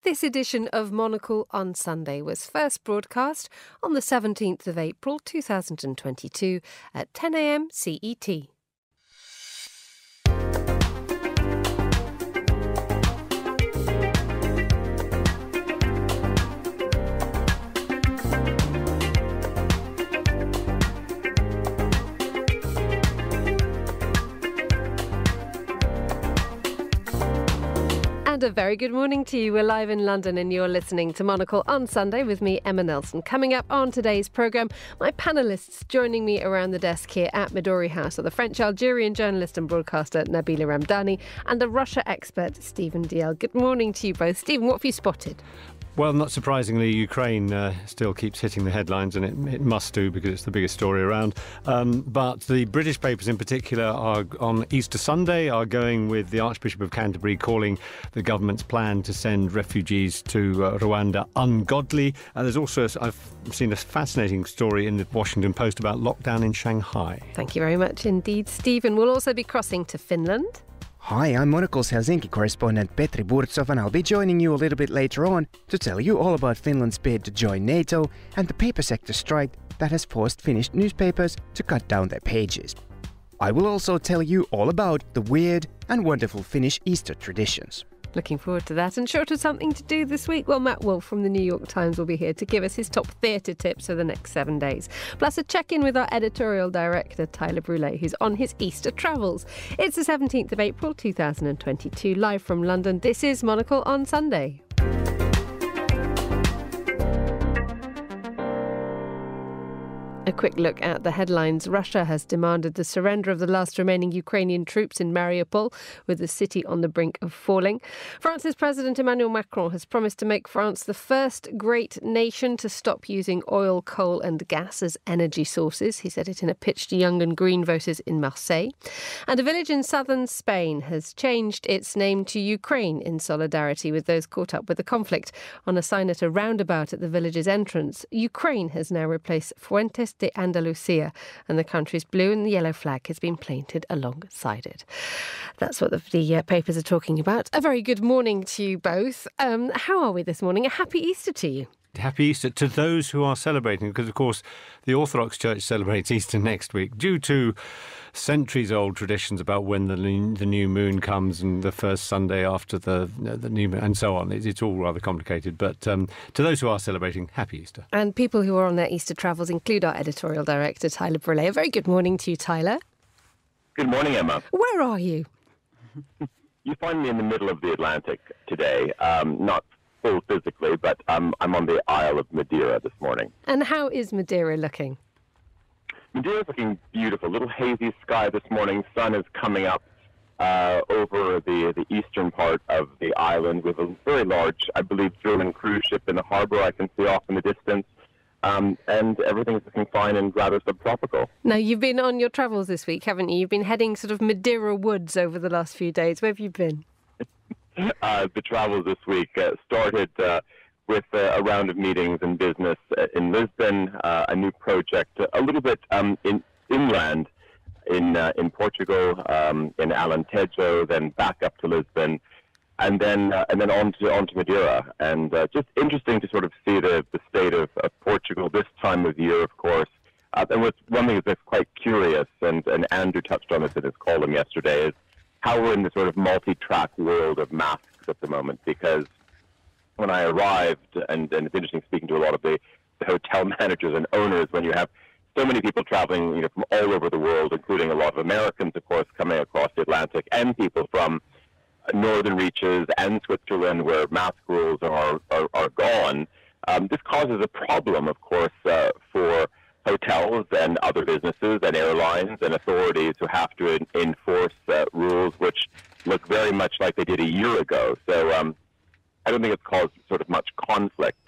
This edition of Monocle on Sunday was first broadcast on the 17th of April 2022 at 10 a.m. CET. And a very good morning to you. We're live in London and you're listening to Monocle on Sunday with me, Emma Nelson. Coming up on today's programme, my panellists joining me around the desk here at Midori House are the French-Algerian journalist and broadcaster Nabila Ramdani and the Russia expert Stephen Dalziel. Good morning to you both. Stephen, what have you spotted? Well, not surprisingly, Ukraine still keeps hitting the headlines, and it must do because it's the biggest story around. But the British papers in particular are on Easter Sunday are going with the Archbishop of Canterbury calling the government's plan to send refugees to Rwanda ungodly. There's also, I've seen a fascinating story in the Washington Post about lockdown in Shanghai. Thank you very much indeed, Stephen. We'll also be crossing to Finland. Hi, I'm Monocle's Helsinki correspondent Petri Burtsov, and I'll be joining you a little bit later on to tell you all about Finland's bid to join NATO and the paper sector strike that has forced Finnish newspapers to cut down their pages. I will also tell you all about the weird and wonderful Finnish Easter traditions. Looking forward to that. And short of something to do this week, well, Matt Wolf from the New York Times will be here to give us his top theatre tips for the next 7 days. Plus a check-in with our editorial director, Tyler Brûlé, who's on his Easter travels. It's the 17th of April 2022, live from London. This is Monocle on Sunday. A quick look at the headlines. Russia has demanded the surrender of the last remaining Ukrainian troops in Mariupol, with the city on the brink of falling. France's President Emmanuel Macron has promised to make France the first great nation to stop using oil, coal and gas as energy sources. He said it in a pitch to young and green voters in Marseille. And a village in southern Spain has changed its name to Ukraine in solidarity with those caught up with the conflict. On a sign at a roundabout at the village's entrance, Ukraine has now replaced Fuentes de Andalusia, and the country's blue and yellow flag has been painted alongside it. That's what the papers are talking about. A very good morning to you both. How are we this morning? A happy Easter to you. Happy Easter to those who are celebrating, because, of course, the Orthodox Church celebrates Easter next week due to centuries-old traditions about when the new moon comes and the first Sunday after the new moon and so on. It's all rather complicated. But to those who are celebrating, happy Easter. And people who are on their Easter travels include our editorial director, Tyler Brûlé. A very good morning to you, Tyler. Good morning, Emma. Where are you? You find me in the middle of the Atlantic today, not full physically, but I'm on the Isle of Madeira this morning. And how is Madeira looking? Madeira's looking beautiful. A little hazy sky this morning. Sun is coming up over the eastern part of the island with a very large, I believe, German cruise ship in the harbour I can see off in the distance. And everything is looking fine and rather subtropical. Now, you've been on your travels this week, haven't you? You've been heading sort of Madeira woods over the last few days. Where have you been? The travels this week started with a round of meetings and business in Lisbon, a new project a little bit inland in Portugal, in Alentejo, then back up to Lisbon, and then on to Madeira. And just interesting to sort of see the state of Portugal this time of year, of course. And what's one thing that's quite curious, and Andrew touched on this in his column yesterday, is how we're in the sort of multi-track world of masks at the moment. Because when I arrived, and it's interesting speaking to a lot of the hotel managers and owners, when you have so many people traveling, from all over the world, including a lot of Americans, of course, coming across the Atlantic, and people from northern reaches and Switzerland, where mask rules are gone. This causes a problem, of course, for hotels and other businesses and airlines and authorities who have to enforce rules which look very much like they did a year ago. So I don't think it's caused sort of much conflict.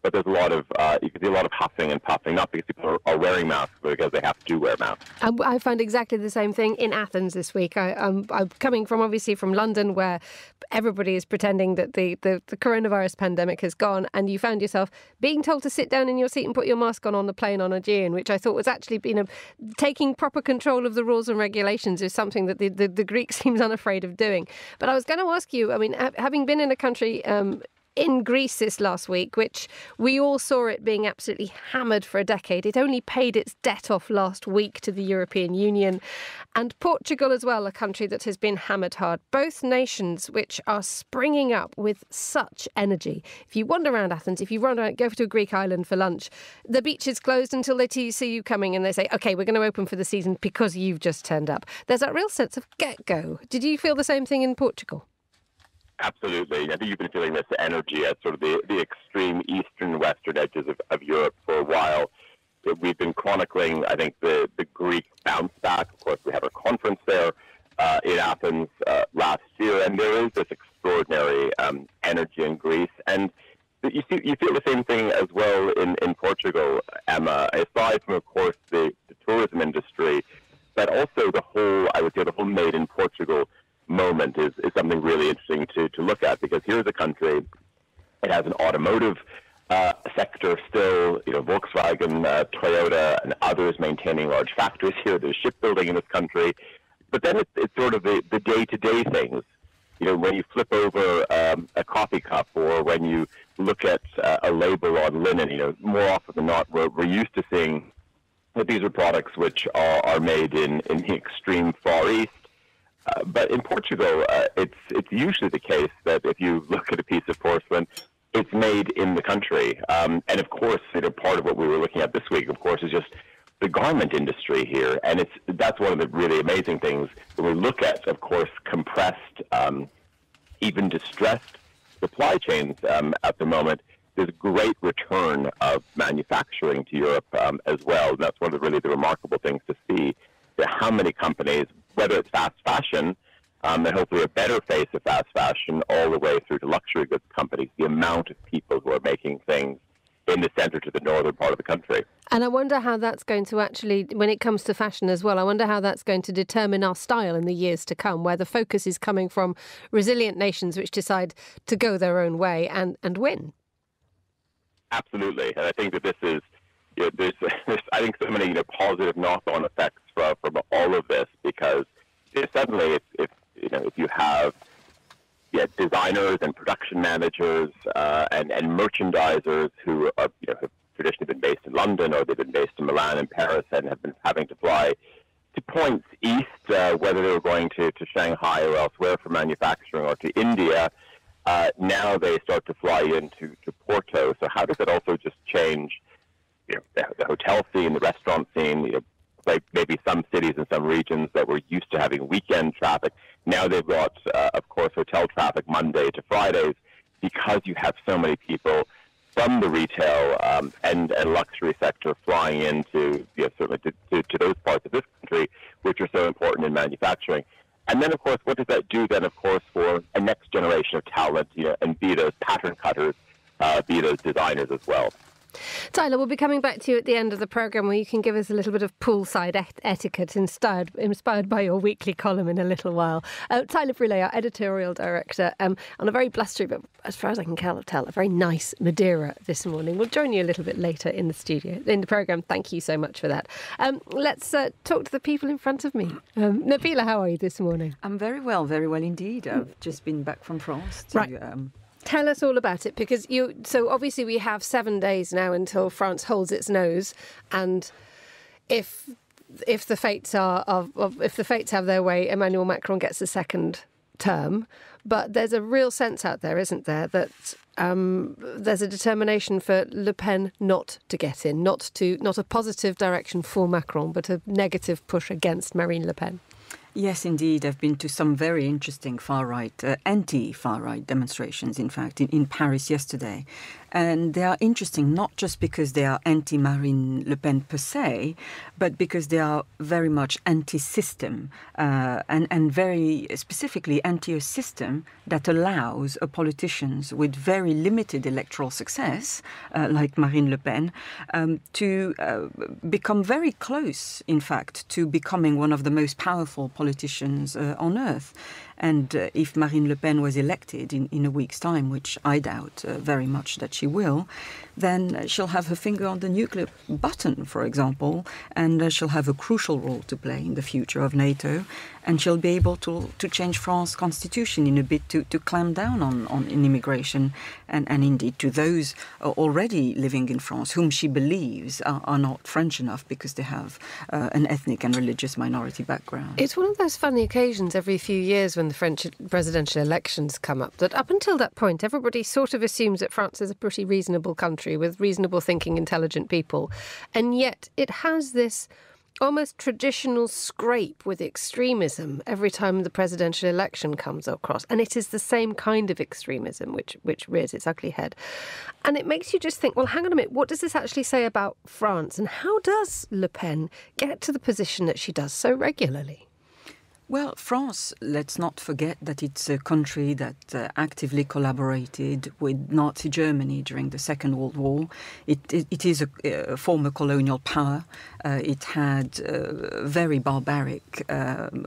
But there's a lot of, you can see a lot of huffing and puffing, not because people are wearing masks, but because they have to wear masks. I found exactly the same thing in Athens this week. I'm coming obviously from London, where everybody is pretending that the coronavirus pandemic has gone, and you found yourself being told to sit down in your seat and put your mask on the plane on Aegean, which I thought was actually taking proper control of the rules and regulations is something that the Greek seems unafraid of doing. But I was going to ask you, I mean, having been in a country in Greece this last week, which we all saw it being absolutely hammered for a decade. It only paid its debt off last week to the European Union. And Portugal as well, a country that has been hammered hard. Both nations which are springing up with such energy. If you wander around Athens, if you go to a Greek island for lunch, the beach is closed until they see you coming and they say, OK, we're going to open for the season because you've just turned up. There's that real sense of get-go. Did you feel the same thing in Portugal? Absolutely. I think you've been feeling this energy at sort of the extreme eastern, western edges of Europe for a while. We've been chronicling, I think, the Greek bounce back. Of course, we had a conference there in Athens last year, and there is this extraordinary energy in Greece. And you feel the same thing as well in Portugal, Emma, aside from, of course, the tourism industry, but also the whole Made in Portugal moment is something really interesting to look at, because here's a country, it has an automotive sector still, Volkswagen, Toyota, and others maintaining large factories here. There's shipbuilding in this country. But then it's sort of the day-to-day things. When you flip over a coffee cup, or when you look at a label on linen, more often than not, we're used to seeing that these are products which are made in the extreme Far East. But in Portugal, it's usually the case that if you look at a piece of porcelain, it's made in the country. And of course, part of what we were looking at this week, of course, is just the garment industry here. And that's one of the really amazing things when we look at, of course, compressed, even distressed supply chains at the moment. There's a great return of manufacturing to Europe as well. And that's one of the remarkable things to see, how many companies, whether it's fast fashion, and hopefully a better face of fast fashion, all the way through to luxury goods companies, the amount of people who are making things in the centre to the northern part of the country. And I wonder how that's going to actually, when it comes to fashion as well, I wonder how that's going to determine our style in the years to come, where the focus is coming from resilient nations which decide to go their own way and win. Absolutely. And I think that this is, there's I think so many positive knock-on effects from all of this, because suddenly if you have designers and production managers and merchandisers who are have traditionally been based in London, or they've been based in Milan and Paris, and have been having to fly to points east, whether they were going to Shanghai or elsewhere for manufacturing, or to India, now they start to fly into Porto. So how does it also just change the hotel scene, the restaurant scene? Like maybe some cities and some regions that were used to having weekend traffic, now they've got, of course, hotel traffic Monday to Fridays, because you have so many people from the retail and luxury sector flying into, certainly to those parts of this country, which are so important in manufacturing. And then, of course, what does that do then, of course, for a next generation of talent, and be those pattern cutters, be those designers as well. Tyler, we'll be coming back to you at the end of the programme, where you can give us a little bit of poolside etiquette inspired by your weekly column in a little while. Tyler Brûlé, our editorial director, on a very blustery, but as far as I can tell, a very nice Madeira this morning. We'll join you a little bit later in the programme. Thank you so much for that. Let's talk to the people in front of me. Nabila, how are you this morning? I'm very well indeed. I've just been back from France. Right. Tell us all about it, because so obviously we have 7 days now until France holds its nose, and if the fates have their way, Emmanuel Macron gets a second term. But there's a real sense out there, isn't there, that there's a determination for Le Pen not to get in, not a positive direction for Macron, but a negative push against Marine Le Pen. Yes, indeed. I've been to some very interesting far-right, anti-far-right demonstrations, in fact, in Paris yesterday. And they are interesting not just because they are anti-Marine Le Pen per se, but because they are very much anti-system and very specifically anti a system that allows politicians with very limited electoral success, like Marine Le Pen, to become very close, in fact, to becoming one of the most powerful politicians on earth. And if Marine Le Pen was elected in a week's time, which I doubt very much that she will, then she'll have her finger on the nuclear button, for example, and she'll have a crucial role to play in the future of NATO, and she'll be able to change France's constitution in a bit to clamp down on immigration and indeed to those already living in France whom she believes are not French enough because they have an ethnic and religious minority background. It's one of those funny occasions every few years when the French presidential elections come up that up until that point everybody sort of assumes that France is a pretty reasonable country with reasonable thinking, intelligent people, and yet it has this almost traditional scrape with extremism every time the presidential election comes across. And it is the same kind of extremism which rears its ugly head. And it makes you just think, well, hang on a minute, what does this actually say about France? And how does Le Pen get to the position that she does so regularly? Well, France, let's not forget that it's a country that actively collaborated with Nazi Germany during the Second World War. It is a former colonial power. It had a very barbaric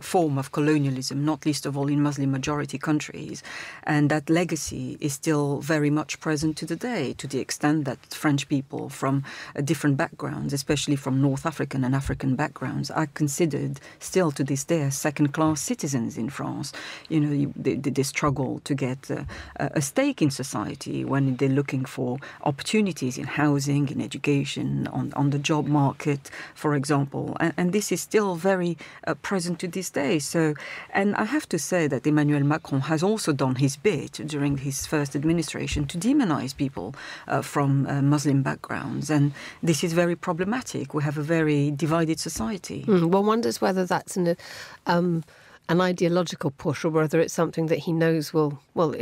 form of colonialism, not least of all in Muslim-majority countries. And that legacy is still very much present to the day, to the extent that French people from different backgrounds, especially from North African and African backgrounds, are considered still to this day as second-class citizens in France. You know, they struggle to get a stake in society when they're looking for opportunities in housing, in education, on the job market, for example. And this is still very present to this day. So, and I have to say that Emmanuel Macron has also done his bit during his first administration to demonize people from Muslim backgrounds. And this is very problematic. We have a very divided society. One wonders whether that's an ideological push or whether it's something that he knows will,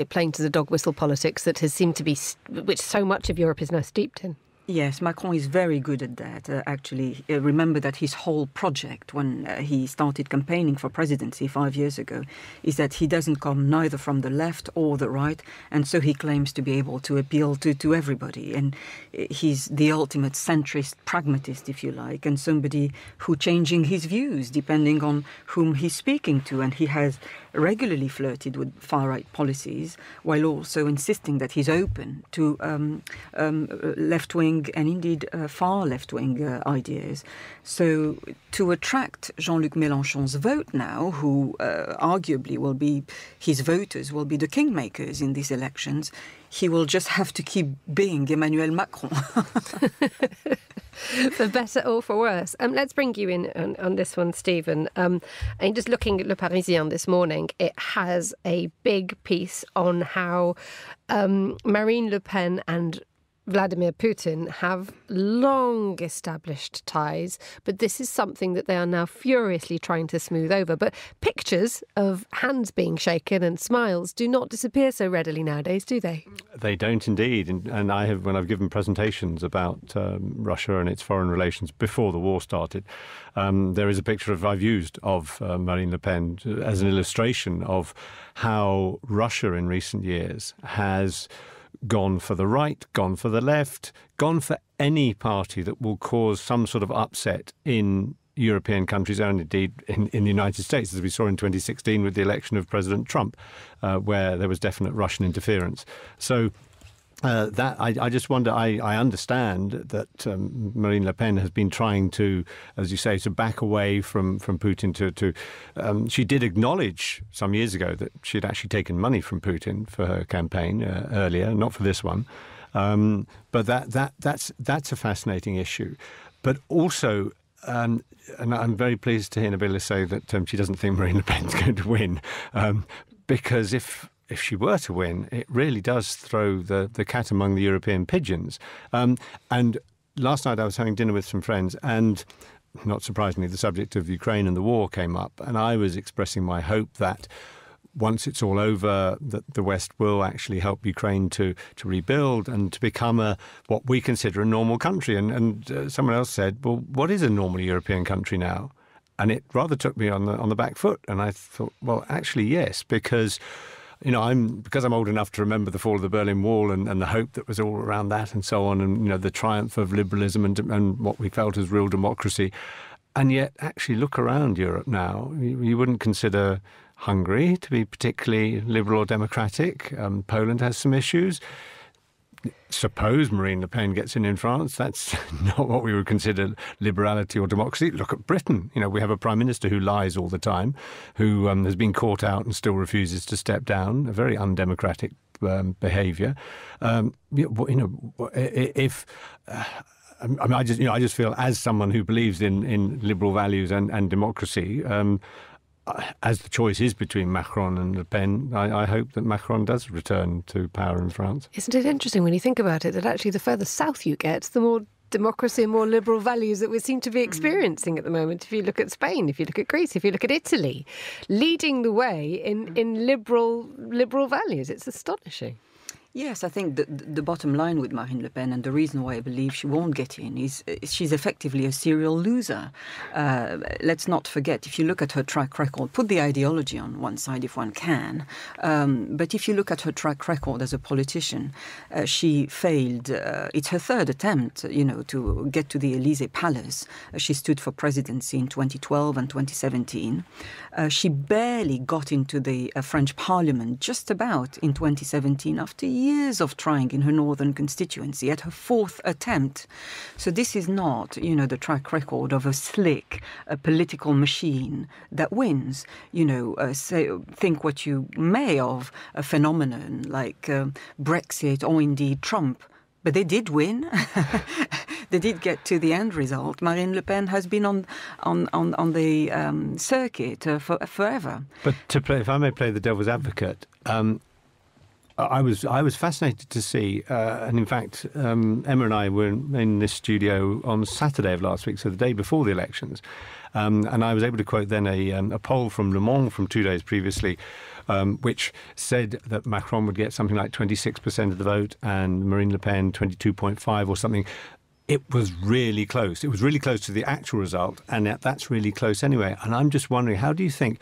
playing to the dog whistle politics that has seemed to be, which so much of Europe is now steeped in. Yes, Macron is very good at that, actually. Remember that his whole project, when he started campaigning for presidency 5 years ago, is that he doesn't come neither from the left or the right, and so he claims to be able to appeal to everybody. And he's the ultimate centrist pragmatist, if you like, and somebody who changing his views depending on whom he's speaking to. And he has regularly flirted with far-right policies while also insisting that he's open to left-wing and indeed far left-wing ideas. So to attract Jean-Luc Mélenchon's vote now, who arguably will be, his voters will be the kingmakers in these elections, he will just have to keep being Emmanuel Macron. For better or for worse. Let's bring you in on this one, Stephen. And just looking at Le Parisien this morning, it has a big piece on how Marine Le Pen and Vladimir Putin have long established ties, but this is something that they are now furiously trying to smooth over. But pictures of hands being shaken and smiles do not disappear so readily nowadays, do they? They don't indeed. And I have, when I've given presentations about Russia and its foreign relations before the war started, there is a picture I've used of Marine Le Pen as an illustration of how Russia in recent years has gone for the right, gone for the left, gone for any party that will cause some sort of upset in European countries and indeed in the United States, as we saw in 2016 with the election of President Trump, where there was definite Russian interference. So that I just wonder, I understand that Marine Le Pen has been trying to, as you say, to back away from Putin to she did acknowledge some years ago that she'd actually taken money from Putin for her campaign earlier, not for this one. But that's a fascinating issue. But also, and I'm very pleased to hear Nabila say that she doesn't think Marine Le Pen's going to win, because if she were to win, it really does throw the cat among the European pigeons. And last night I was having dinner with some friends, and not surprisingly, the subject of Ukraine and the war came up. And I was expressing my hope that once it's all over, that the West will actually help Ukraine to rebuild and to become what we consider a normal country. And someone else said, well, what is a normal European country now? And it rather took me on the back foot. And I thought, well, actually, yes, because I'm old enough to remember the fall of the Berlin Wall and the hope that was all around that and so on, and the triumph of liberalism and what we felt as real democracy. And yet, actually, look around Europe now. You wouldn't consider Hungary to be particularly liberal or democratic. Poland has some issues. Suppose Marine Le Pen gets in France, that's not what we would consider liberality or democracy. Look at Britain. We have a prime minister who lies all the time, who has been caught out and still refuses to step down. A very undemocratic behaviour. I just feel, as someone who believes in liberal values and democracy, as the choice is between Macron and Le Pen, I hope that Macron does return to power in France. Isn't it interesting when you think about it that actually the further south you get, the more democracy and more liberal values that we seem to be experiencing at the moment? If you look at Spain, if you look at Greece, if you look at Italy, leading the way in liberal values. It's astonishing. Yes, I think the bottom line with Marine Le Pen, and the reason why I believe she won't get in, is she's effectively a serial loser. Let's not forget, if you look at her track record, put the ideology on one side if one can, but if you look at her track record as a politician, she failed. It's her third attempt, to get to the Élysée Palace. She stood for presidency in 2012 and 2017. She barely got into the French Parliament, just about, in 2017, after years of trying in her northern constituency, at her fourth attempt. So this is not, the track record of a slick political machine that wins. Think what you may of a phenomenon like Brexit or indeed Trump. But they did win. They did get to the end result. Marine Le Pen has been on the circuit forever. But if I may play the devil's advocate, I was fascinated to see, and in fact, Emma and I were in this studio on Saturday of last week, so the day before the elections, and I was able to quote then a poll from Le Monde from 2 days previously, which said that Macron would get something like 26% of the vote and Marine Le Pen 22.5 or something. It was really close. It was really close to the actual result, and that's really close anyway. And I'm just wondering, how do you think,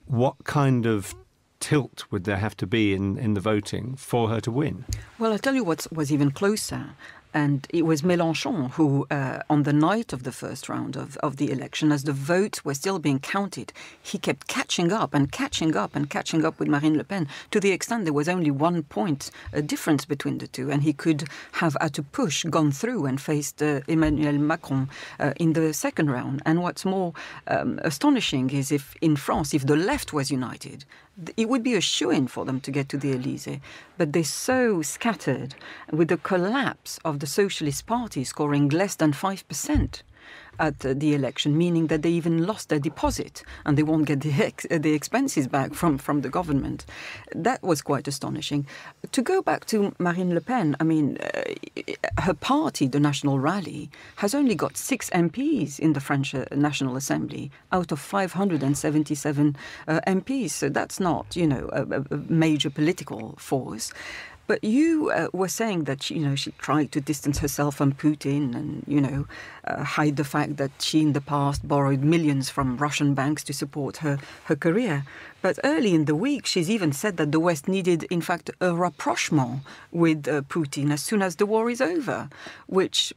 what kind of tilt would there have to be in the voting for her to win? Well, I'll tell you what was even closer. And it was Mélenchon who, on the night of the first round of the election, as the votes were still being counted, he kept catching up with Marine Le Pen, to the extent there was only 1 point difference between the two. And he could have, at a push, gone through and faced Emmanuel Macron in the second round. And what's more astonishing is if in France, if the left was united, it would be a shoo-in for them to get to the Élysée. But they're so scattered, with the collapse of the Socialist Party scoring less than 5% at the election, meaning that they even lost their deposit and they won't get the expenses back from the government. That was quite astonishing. To go back to Marine Le Pen, I mean, her party, the National Rally, has only got 6 MPs in the French National Assembly out of 577 MPs. So that's not, a major political force. But you were saying that, she tried to distance herself from Putin and, hide the fact that she in the past borrowed millions from Russian banks to support her career. But early in the week, she's even said that the West needed, in fact, a rapprochement with Putin as soon as the war is over, which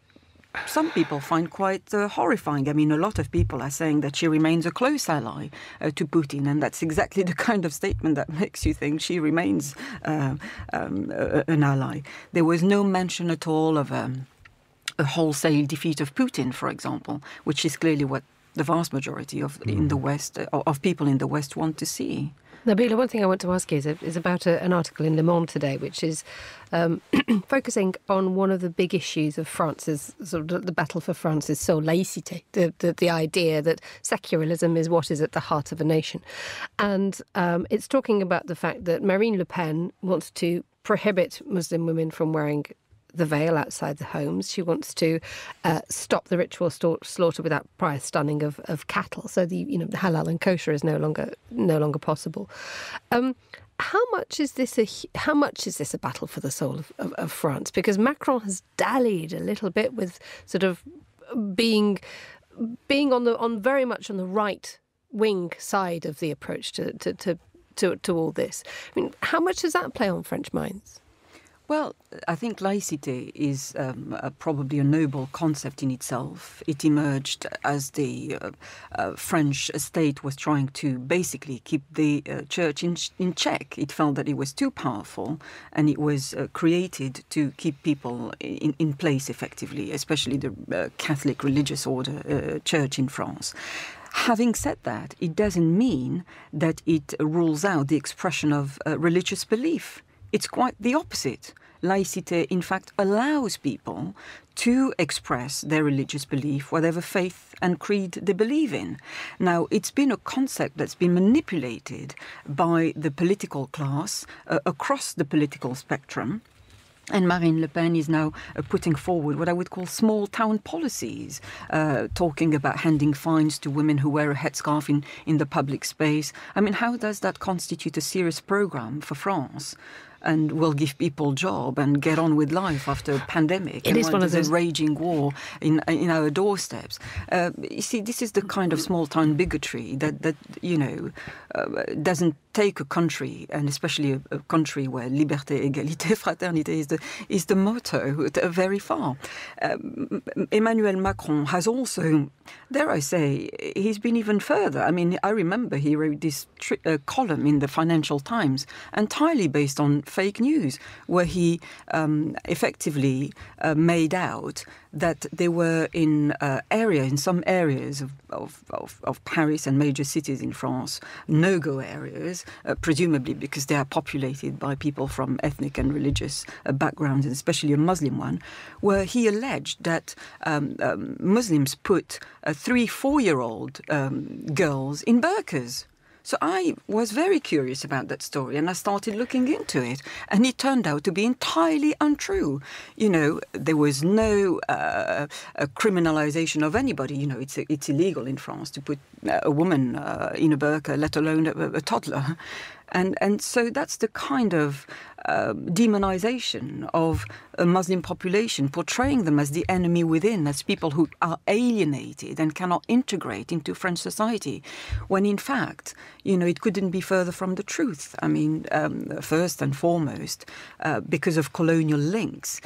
some people find quite horrifying. I mean, a lot of people are saying that she remains a close ally to Putin, and that's exactly the kind of statement that makes you think she remains an ally. There was no mention at all of a wholesale defeat of Putin, for example, which is clearly what the vast majority of in the West of people in the West want to see. Nabila, one thing I want to ask you is about an article in Le Monde today, which is focusing on one of the big issues of France's, sort of the battle for France's sole laïcité, the idea that secularism is what is at the heart of a nation. And it's talking about the fact that Marine Le Pen wants to prohibit Muslim women from wearing the veil outside the homes. She wants to stop the ritual slaughter without prior stunning of cattle. So the halal and kosher is no longer possible. How much is this a battle for the soul of France? Because Macron has dallied a little bit with sort of being on very much on the right wing side of the approach to all this. I mean, how much does that play on French minds? Well, I think laïcité is probably a noble concept in itself. It emerged as the French state was trying to basically keep the church in check. It felt that it was too powerful, and it was created to keep people in place effectively, especially the Catholic religious order church in France. Having said that, it doesn't mean that it rules out the expression of religious belief. It's quite the opposite. Laïcité, in fact, allows people to express their religious belief, whatever faith and creed they believe in. Now, it's been a concept that's been manipulated by the political class across the political spectrum. And Marine Le Pen is now putting forward what I would call small town policies, talking about handing fines to women who wear a headscarf in the public space. I mean, how does that constitute a serious program for France? And will give people job and get on with life after a pandemic. It is one of those raging war in our doorsteps. You see, this is the kind of small town bigotry that doesn't take a country, and especially a country where liberté, égalité, fraternité is the motto, very far. Emmanuel Macron has also, dare I say, he's been even further. I mean, I remember he wrote this column in the Financial Times entirely based on fake news, where he effectively made out that they were in some areas of Paris and major cities in France, no-go areas, presumably because they are populated by people from ethnic and religious backgrounds, and especially a Muslim one, where he alleged that Muslims put 3-4-year-old girls in burqas. So I was very curious about that story, and I started looking into it, and it turned out to be entirely untrue. You know, there was no criminalization of anybody. You know, it's illegal in France to put a woman in a burqa, let alone a toddler. And so that's the kind of demonization of a Muslim population, portraying them as the enemy within, as people who are alienated and cannot integrate into French society, when in fact, you know, it couldn't be further from the truth. I mean, first and foremost, because of colonial links,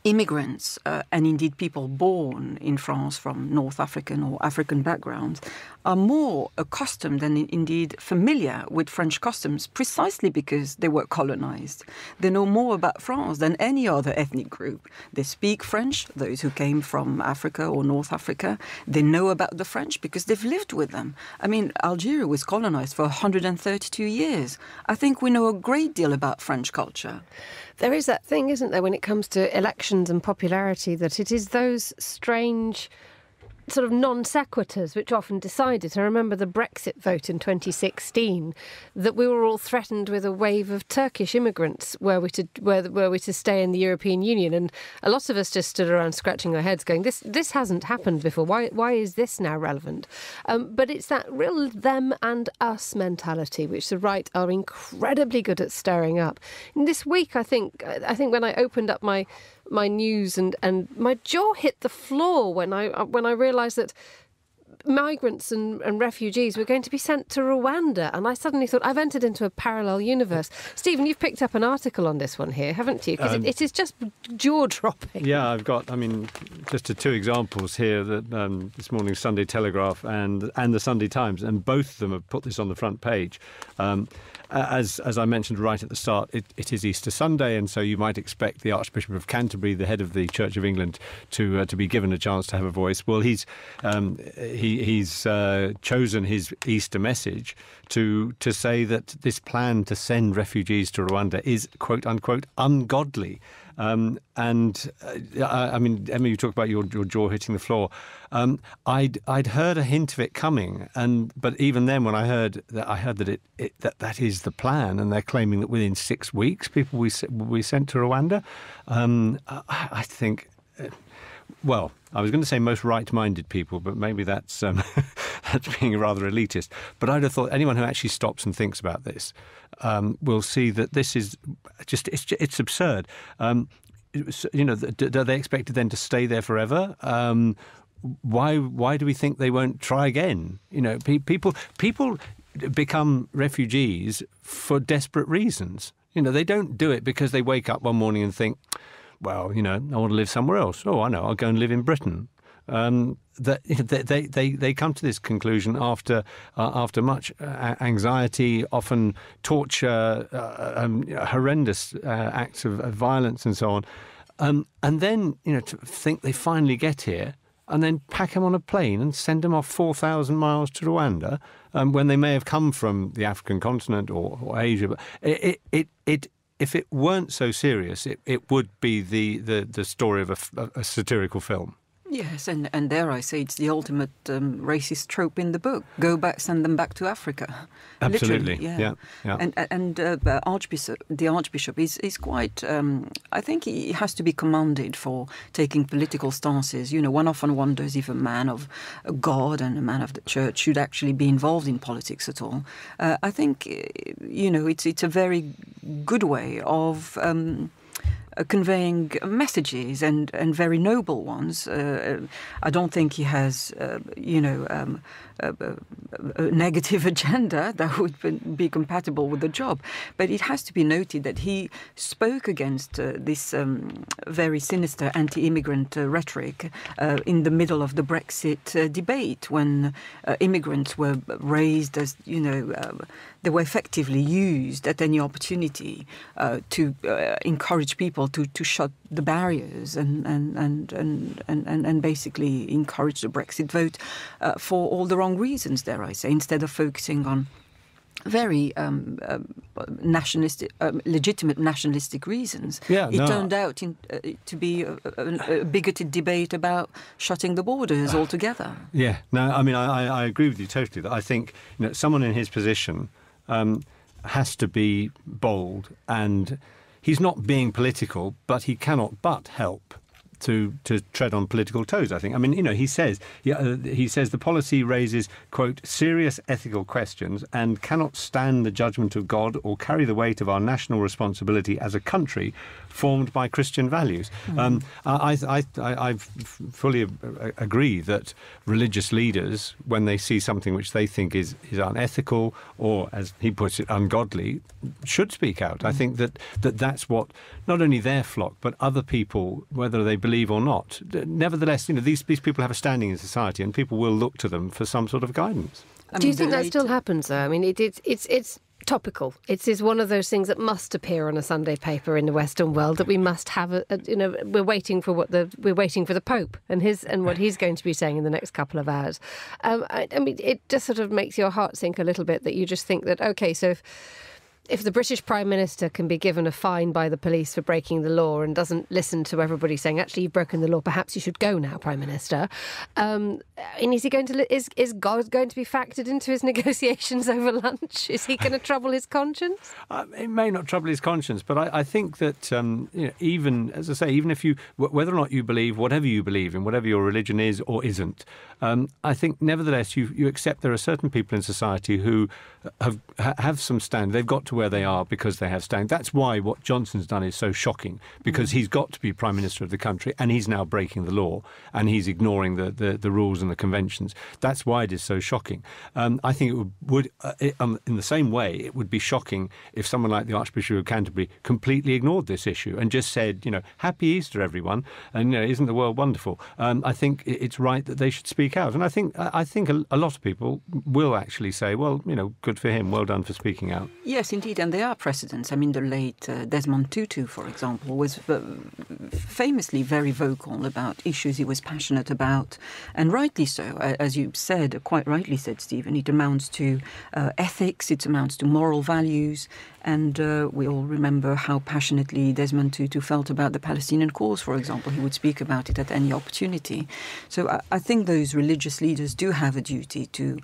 immigrants and indeed people born in France from North African or African backgrounds are more accustomed and indeed familiar with French customs precisely because they were colonized. They know more about France than any other ethnic group. They speak French, those who came from Africa or North Africa. They know about the French because they've lived with them. I mean, Algeria was colonized for 132 years. I think we know a great deal about French culture. There is that thing, isn't there, when it comes to elections and popularity, that it is those strange sort of non sequiturs which often decide it. I remember the Brexit vote in 2016, that we were all threatened with a wave of Turkish immigrants were we to stay in the European Union, and a lot of us just stood around scratching our heads going, this hasn't happened before, why is this now relevant? But it's that real them and us mentality which the right are incredibly good at stirring up. And this week, I think when I opened up my news and my jaw hit the floor when I realised that migrants and refugees were going to be sent to Rwanda, and I suddenly thought, I've entered into a parallel universe. Stephen, you've picked up an article on this one here, haven't you? Because it is just jaw-dropping. Yeah, I've got, just two examples here, that this morning's Sunday Telegraph and the Sunday Times, and both of them have put this on the front page. As I mentioned right at the start, it is Easter Sunday, and so you might expect the Archbishop of Canterbury, the head of the Church of England, to be given a chance to have a voice. Well, he's chosen his Easter message to say that this plan to send refugees to Rwanda is, quote unquote, ungodly. Emma, you talk about your jaw hitting the floor. I'd heard a hint of it coming, but even then, when I heard that that is the plan, and they're claiming that within 6 weeks people will be sent to Rwanda. I think. Well, I was going to say most right-minded people, but maybe that's being rather elitist. But I'd have thought anyone who actually stops and thinks about this will see that this is just it's absurd. Are they expected then to stay there forever? Why do we think they won't try again? You know, people become refugees for desperate reasons. They don't do it because they wake up one morning and think, well, I want to live somewhere else. Oh, I know, I'll go and live in Britain. That they come to this conclusion after much anxiety, often torture, horrendous acts of violence and so on, and then to think they finally get here and then pack them on a plane and send them off 4,000 miles to Rwanda when they may have come from the African continent or Asia. But if it weren't so serious, it would be the story of a satirical film. Yes, and dare I say, it's the ultimate racist trope in the book. Go back, send them back to Africa. Absolutely, yeah. And the Archbishop is quite. I think he has to be commended for taking political stances. One often wonders if a man of God and a man of the Church should actually be involved in politics at all. I think it's a very good way of. Conveying messages and very noble ones. I don't think he has, a negative agenda that would be compatible with the job. But it has to be noted that he spoke against this very sinister anti-immigrant rhetoric in the middle of the Brexit debate, when immigrants were raised as, they were effectively used at any opportunity to encourage people to shut the barriers and basically encourage the Brexit vote for all the wrong reasons, dare I say, instead of focusing on very nationalistic, legitimate nationalistic reasons. It turned out to be a bigoted debate about shutting the borders altogether. Yeah, no, I mean, I agree with you totally. That I think someone in his position has to be bold, and he's not being political, but he cannot but help to tread on political toes, I think. I mean, he says the policy raises, quote, serious ethical questions and cannot stand the judgment of God or carry the weight of our national responsibility as a country formed by Christian values. I fully agree that religious leaders, when they see something which they think is unethical or, as he puts it, ungodly, should speak out. I think that's what not only their flock but other people, whether they believe or not, nevertheless, these people have a standing in society, and people will look to them for some sort of guidance. Do you think that still happens, though? I mean, it's topical. It is one of those things that must appear on a Sunday paper in the Western world, that we must have. We're waiting for the Pope and what he's going to be saying in the next couple of hours. I mean, it just sort of makes your heart sink a little bit, that you just think that, okay, so if the British Prime Minister can be given a fine by the police for breaking the law and doesn't listen to everybody saying, actually, you've broken the law, perhaps you should go now, Prime Minister. And is God going to be factored into his negotiations over lunch? Is he going to trouble his conscience? It may not trouble his conscience, but I think that even, as I say, even if you, whether or not you believe, whatever you believe in, whatever your religion is or isn't, I think nevertheless you accept there are certain people in society who have some stand. They've got to where they are because they have stand. That's why what Johnson's done is so shocking, because he's got to be Prime Minister of the country and he's now breaking the law and he's ignoring the rules and the conventions. That's why it is so shocking. I think it would in the same way, it would be shocking if someone like the Archbishop of Canterbury completely ignored this issue and just said, Happy Easter, everyone, and isn't the world wonderful? I think it's right that they should speak out, and I think a lot of people will actually say, well, good for him, well done for speaking out. Yes, indeed, and there are precedents. I mean, the late Desmond Tutu, for example, was famously very vocal about issues he was passionate about, and rightly so. As you said, quite rightly said, Stephen, it amounts to ethics, it amounts to moral values, and we all remember how passionately Desmond Tutu felt about the Palestinian cause, for example. He would speak about it at any opportunity. So I think those religious leaders do have a duty to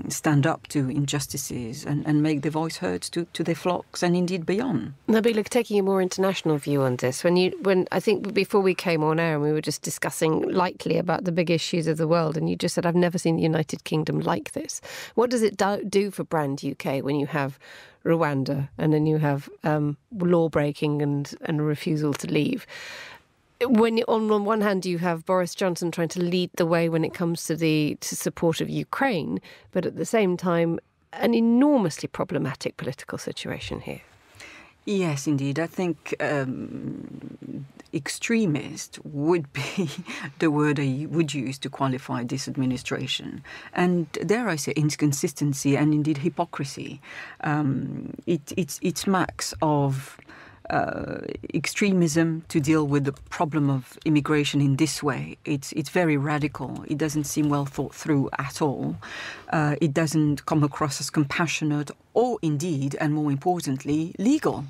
stand up to injustices and make their voice heard to their flocks and indeed beyond. Nabila, taking a more international view on this, when I think before we came on air and we were just discussing lightly about the big issues of the world, and you just said, I've never seen the United Kingdom like this. What does it do for Brand UK when you have Rwanda and then you have law breaking and a refusal to leave? When on one hand you have Boris Johnson trying to lead the way when it comes to support of Ukraine, but at the same time an enormously problematic political situation here. Yes, indeed. I think extremist would be the word I would use to qualify this administration. And dare I say inconsistency and indeed hypocrisy. It smacks of extremism to deal with the problem of immigration in this way. It's very radical. It doesn't seem well thought through at all. It doesn't come across as compassionate or indeed, and more importantly, legal.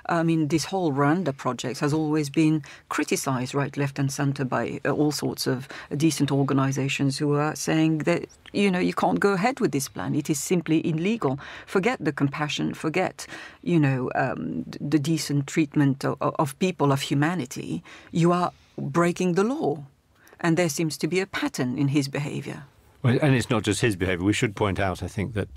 I mean, this whole Rwanda project has always been criticised right, left and centre by all sorts of decent organisations who are saying that, you can't go ahead with this plan. It is simply illegal. Forget the compassion, forget, the decent treatment of people, of humanity. You are breaking the law. And there seems to be a pattern in his behaviour. Well, and it's not just his behaviour. We should point out, I think, that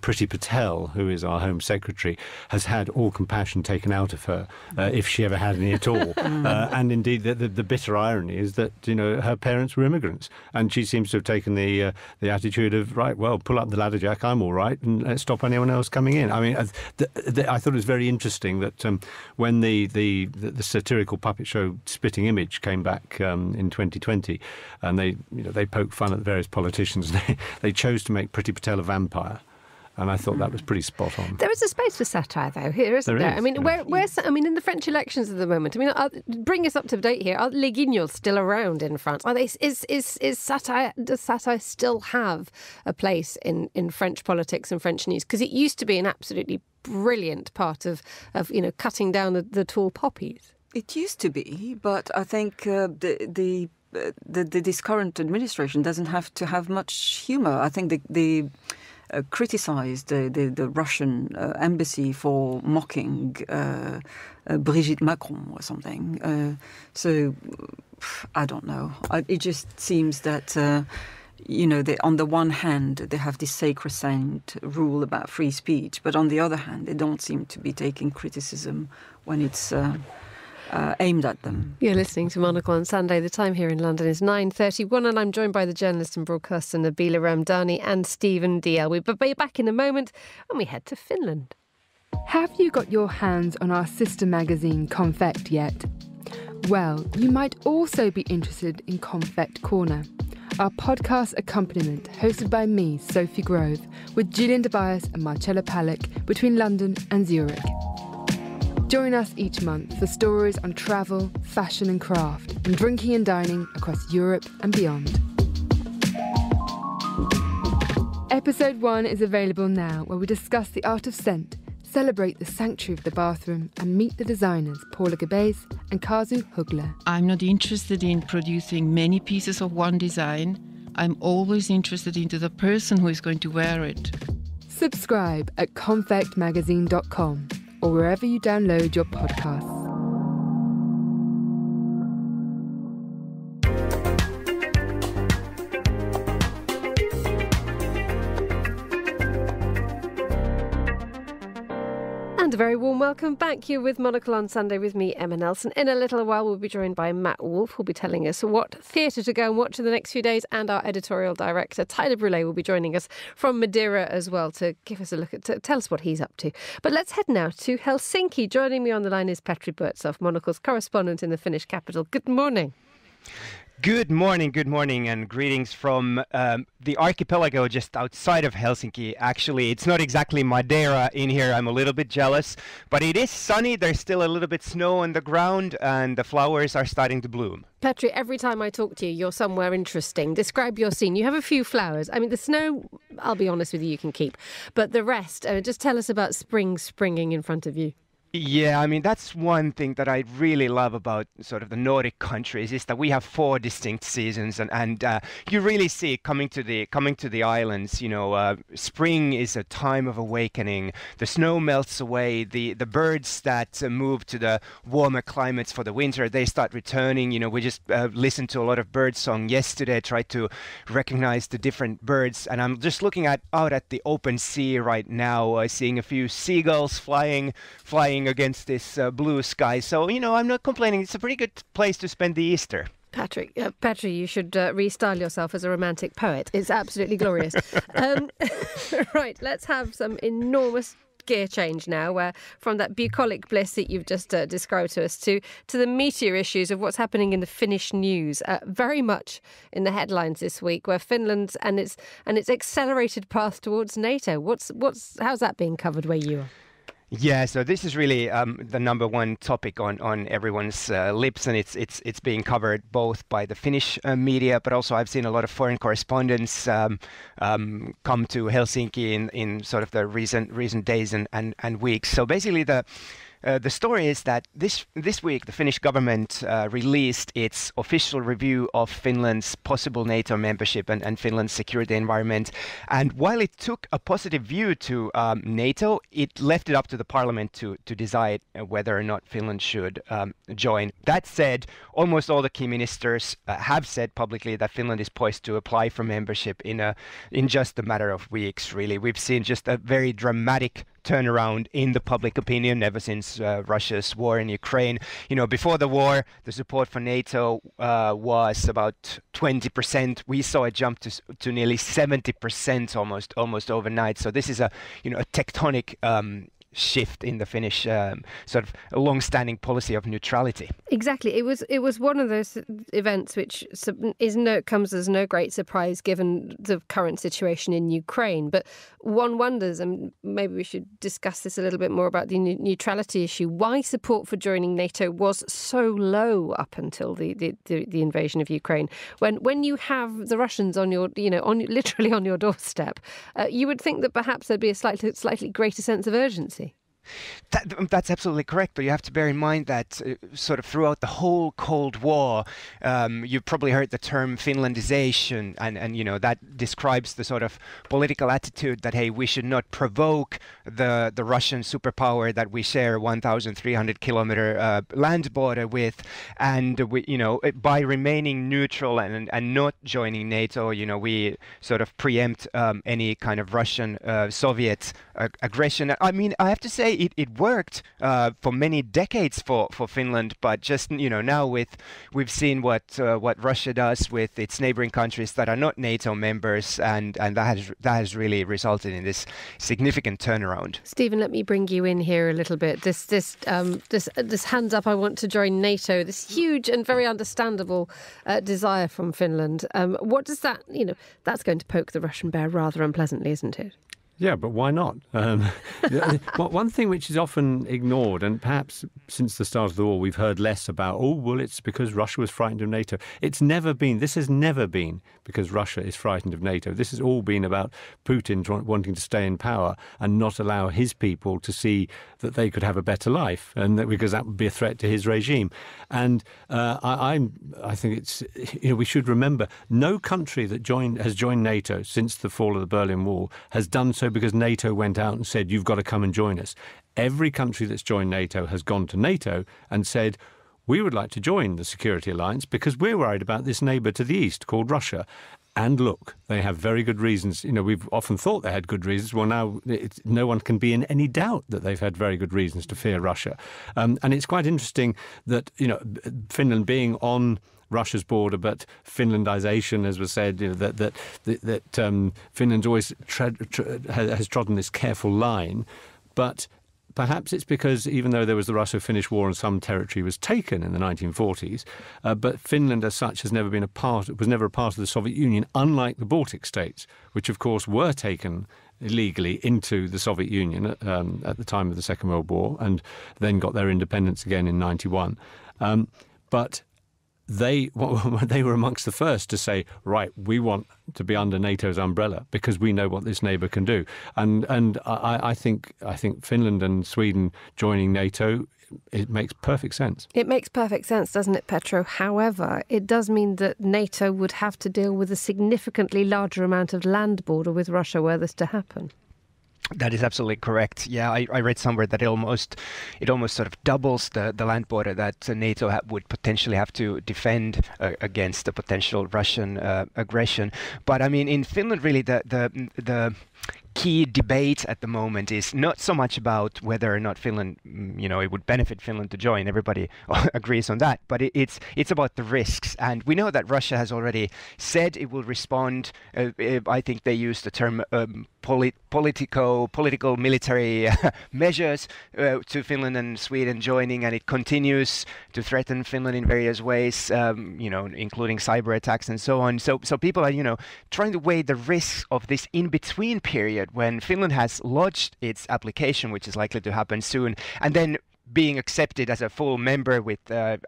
Priti Patel, who is our Home Secretary, has had all compassion taken out of her, if she ever had any at all. And indeed, the bitter irony is that, her parents were immigrants. And she seems to have taken the attitude of, right, well, pull up the ladder, Jack, I'm all right, and let's stop anyone else coming in. I mean, I thought it was very interesting that when the satirical puppet show Spitting Image came back in 2020, and they poked fun at the various politicians, they chose to make Priti Patel a vampire, and I thought that was pretty spot on. There is a space for satire, though, here, isn't there? I mean, in the French elections at the moment, bring us up to date here. Are Les Guignols still around in France? Is satire? Does satire still have a place in French politics and French news? Because it used to be an absolutely brilliant part of cutting down the tall poppies. It used to be, but I think this current administration doesn't have to have much humour. I think they criticised the Russian embassy for mocking Brigitte Macron or something. So I don't know. It just seems that on the one hand they have this sacrosanct rule about free speech, but on the other hand they don't seem to be taking criticism when it's aimed at them. You're listening to Monocle on Sunday. The time here in London is 9:31 and I'm joined by the journalist and broadcaster Nabila Ramdani and Stephen Dalziel. We'll be back in a moment when we head to Finland. Have you got your hands on our sister magazine Confect yet? Well, you might also be interested in Confect Corner, our podcast accompaniment hosted by me, Sophie Grove, with Julian Tobias and Marcella Palek between London and Zurich. Join us each month for stories on travel, fashion and craft, and drinking and dining across Europe and beyond. Episode 1 is available now, where we discuss the art of scent, celebrate the sanctuary of the bathroom, and meet the designers Paula Gebes and Kazu Hugler. I'm not interested in producing many pieces of one design. I'm always interested into the person who is going to wear it. Subscribe at confectmagazine.com. or wherever you download your podcasts. And a very warm welcome back. You're with Monocle on Sunday with me, Emma Nelson. In a little while, we'll be joined by Matt Wolfe, who'll be telling us what theatre to go and watch in the next few days. And our editorial director, Tyler Brûlé, will be joining us from Madeira as well to give us a look to tell us what he's up to. But let's head now to Helsinki. Joining me on the line is Petri Burtsoff, Monocle's correspondent in the Finnish capital. Good morning. Good morning, and greetings from the archipelago just outside of Helsinki. Actually, it's not exactly Madeira in here. I'm a little bit jealous, but it is sunny. There's still a little bit snow on the ground, and the flowers are starting to bloom. Petri, every time I talk to you, you're somewhere interesting. Describe your scene. You have a few flowers. I mean, the snow, I'll be honest with you, you can keep. But the rest, just tell us about spring springing in front of you. Yeah, I mean, that's one thing that I really love about sort of the Nordic countries is that we have 4 distinct seasons, and you really see it coming to the islands. Spring is a time of awakening. The snow melts away. The birds that move to the warmer climates for the winter, they start returning. We just listened to a lot of bird song yesterday, tried to recognize the different birds, and I'm just looking out at the open sea right now, seeing a few seagulls flying against this blue sky. So, I'm not complaining. It's a pretty good place to spend the Easter. Petri, you should restyle yourself as a romantic poet. It's absolutely glorious. Right, let's have some enormous gear change now, where from that bucolic bliss that you've just described to us to the meteor issues of what's happening in the Finnish news, very much in the headlines this week, where Finland and its accelerated path towards NATO. How's that being covered where you are? Yeah, so this is really the number one topic on everyone's lips, and it's being covered both by the Finnish media, but also I've seen a lot of foreign correspondents come to Helsinki in sort of the recent days and weeks. So basically the story is that this week the Finnish government released its official review of Finland's possible NATO membership and Finland's security environment. And while it took a positive view to NATO, it left it up to the parliament to decide whether or not Finland should join. That said, almost all the key ministers have said publicly that Finland is poised to apply for membership in just a matter of weeks, really. We've seen just a very dramatic turnaround in the public opinion ever since Russia's war in Ukraine. You know, before the war, the support for NATO was about 20%. We saw it jump to nearly 70% almost overnight. So this is a tectonic shift in the Finnish sort of long-standing policy of neutrality. Exactly. It was one of those events which comes as no great surprise given the current situation in Ukraine. But one wonders, and maybe we should discuss this a little bit more about the neutrality issue, why support for joining NATO was so low up until the invasion of Ukraine. When you have the Russians on your literally on your doorstep, you would think that perhaps there'd be a slightly greater sense of urgency. That's absolutely correct, but you have to bear in mind that sort of throughout the whole Cold War, you've probably heard the term Finlandization, and that describes the sort of political attitude that, hey, we should not provoke the Russian superpower that we share 1,300 kilometer land border with, and by remaining neutral and not joining NATO, we sort of preempt any kind of Russian Soviet aggression. I mean, I have to say, it worked for many decades for Finland, but just now we've seen what Russia does with its neighboring countries that are not NATO members, and that has really resulted in this significant turnaround. Stephen, let me bring you in here a little bit. This hands up, I want to join NATO. This huge and very understandable desire from Finland. What does that that's going to poke the Russian bear rather unpleasantly, isn't it? Yeah, but why not? One thing which is often ignored, and perhaps since the start of the war we've heard less about, it's because Russia was frightened of NATO. This has never been because Russia is frightened of NATO. This has all been about Putin wanting to stay in power and not allow his people to see that they could have a better life, and because that would be a threat to his regime. And I think it's we should remember no country that has joined NATO since the fall of the Berlin Wall has done so because NATO went out and said, you've got to come and join us. Every country that's joined NATO has gone to NATO and said, we would like to join the security alliance because we're worried about this neighbour to the east called Russia. And look, they have very good reasons. We've often thought they had good reasons. Well, now no one can be in any doubt that they've had very good reasons to fear Russia. And it's quite interesting that, Finland being on Russia's border, but Finlandization, as was said, that Finland's always has trodden this careful line. But perhaps it's because even though there was the Russo-Finnish War and some territory was taken in the 1940s, but Finland as such was never a part of the Soviet Union, unlike the Baltic states, which of course were taken illegally into the Soviet Union at the time of the Second World War and then got their independence again in 1991. But they were amongst the first to say, right, we want to be under NATO's umbrella because we know what this neighbour can do. And I think Finland and Sweden joining NATO, it makes perfect sense. It makes perfect sense, doesn't it, Petro? However, it does mean that NATO would have to deal with a significantly larger amount of land border with Russia were this to happen. That is absolutely correct. Yeah, I read somewhere that it almost sort of doubles the land border that NATO would potentially have to defend against a potential Russian aggression. But I mean, in Finland, really, the key debate at the moment is not so much about whether or not Finland, it would benefit Finland to join. Everybody agrees on that. But it's about the risks. And we know that Russia has already said it will respond. I think they used the term political military measures to Finland and Sweden joining, and it continues to threaten Finland in various ways, including cyber attacks and so on. So people are, trying to weigh the risks of this in-between period when Finland has lodged its application, which is likely to happen soon, and then being accepted as a full member with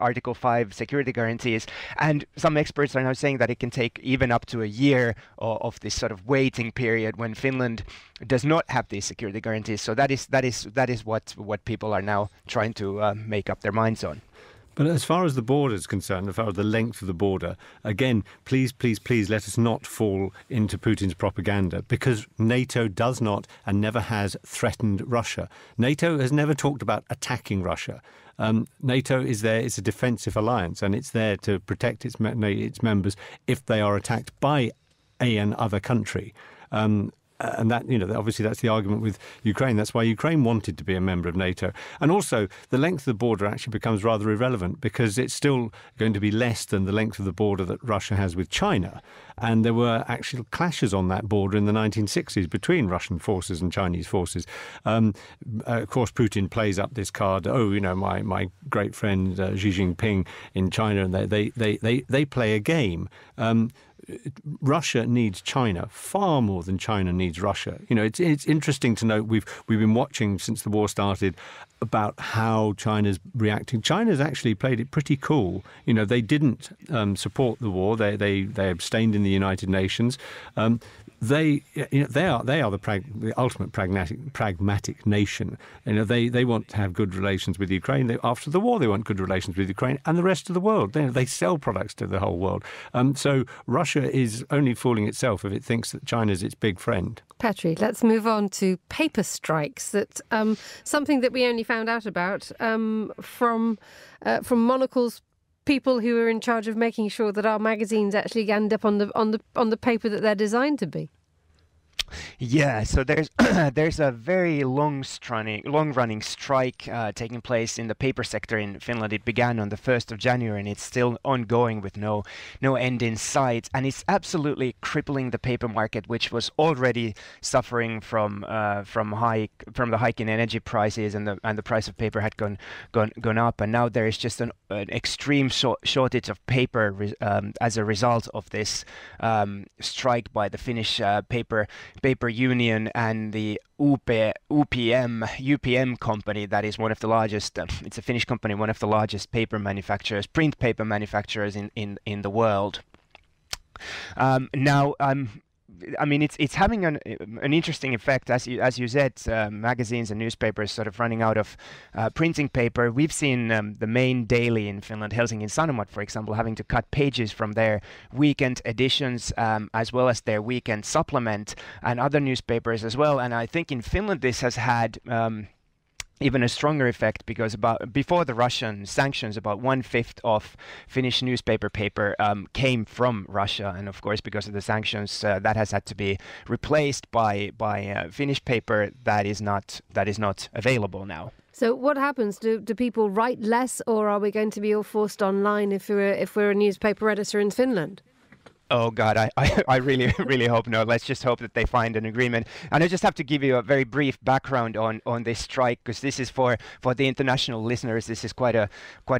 Article 5 security guarantees. And some experts are now saying that it can take even up to a year of this sort of waiting period when Finland does not have these security guarantees. So that is what people are now trying to make up their minds on. But as far as the border is concerned, as far as the length of the border, again, please let us not fall into Putin's propaganda, because NATO does not and never has threatened Russia. NATO has never talked about attacking Russia. NATO is there, it's a defensive alliance, and it's there to protect its members if they are attacked by another country. And that, obviously that's the argument with Ukraine. That's why Ukraine wanted to be a member of NATO. And also, the length of the border actually becomes rather irrelevant because it's still going to be less than the length of the border that Russia has with China. And there were actual clashes on that border in the 1960s between Russian forces and Chinese forces. Of course, Putin plays up this card. My great friend Xi Jinping in China, and they play a game. Russia needs China far more than China needs Russia. It's interesting to note we've been watching since the war started about how China's reacting. China's actually played it pretty cool. They didn't support the war. They abstained in the United Nations. They are the ultimate pragmatic nation. They want to have good relations with Ukraine. After the war, they want good relations with Ukraine and the rest of the world. They sell products to the whole world. So Russia is only fooling itself if it thinks that China is its big friend. Petri, let's move on to paper strikes. That something that we only found out about from Monocle's people who are in charge of making sure that our magazines actually end up on the paper that they're designed to be. Yeah, so there's a very long-running strike taking place in the paper sector in Finland. It began on the 1st of January and it's still ongoing with no end in sight. And it's absolutely crippling the paper market, which was already suffering from the hike in energy prices, and the price of paper had gone up. And now there is just an extreme shortage of paper as a result of this strike by the Finnish paper union and the UPM company, that is one of the largest, it's a Finnish company, one of the largest print paper manufacturers in the world. It's having an interesting effect, as you said. Magazines and newspapers sort of running out of printing paper. We've seen the main daily in Finland, Helsinki Sanomat, for example, having to cut pages from their weekend editions, as well as their weekend supplement, and other newspapers as well. And I think in Finland this has had even a stronger effect, because before the Russian sanctions, about 1/5 of Finnish newspaper paper came from Russia, and of course because of the sanctions that has had to be replaced by Finnish paper that is not available now. So what happens? Do people write less, or are we going to be all forced online if we're a newspaper editor in Finland? Oh God, I really hope no. Let's just hope that they find an agreement. And I just have to give you a very brief background on this strike, because this is for the international listeners. This is quite an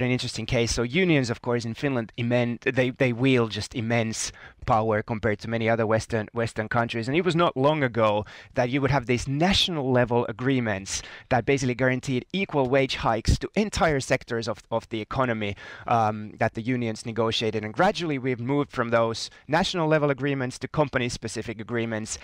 interesting case. So unions, of course, in Finland, they wield just immense power compared to many other Western countries. And it was not long ago that you would have these national level agreements that basically guaranteed equal wage hikes to entire sectors of the economy that the unions negotiated. And gradually we've moved from those national level agreements to company specific agreements.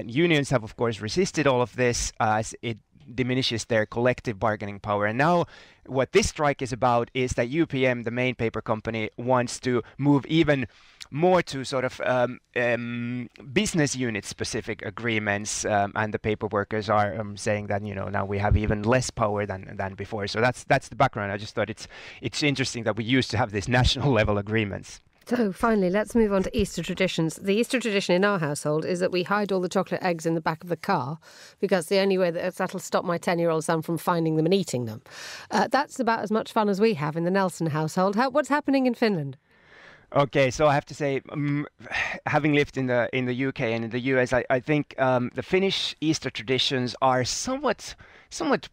Unions have, of course, resisted all of this as it diminishes their collective bargaining power. And now what this strike is about is that UPM, the main paper company, wants to move even more to sort of business unit specific agreements, and the paper workers are saying that now we have even less power than before. So that's the background. I just thought it's interesting that we used to have these national level agreements. So finally, let's move on to Easter traditions. The Easter tradition in our household is that we hide all the chocolate eggs in the back of the car, because the only way that'll stop my 10-year-old son from finding them and eating them. That's about as much fun as we have in the Nelson household. What's happening in Finland? Okay, so I have to say, having lived in the UK and in the US, I think the Finnish Easter traditions are somewhat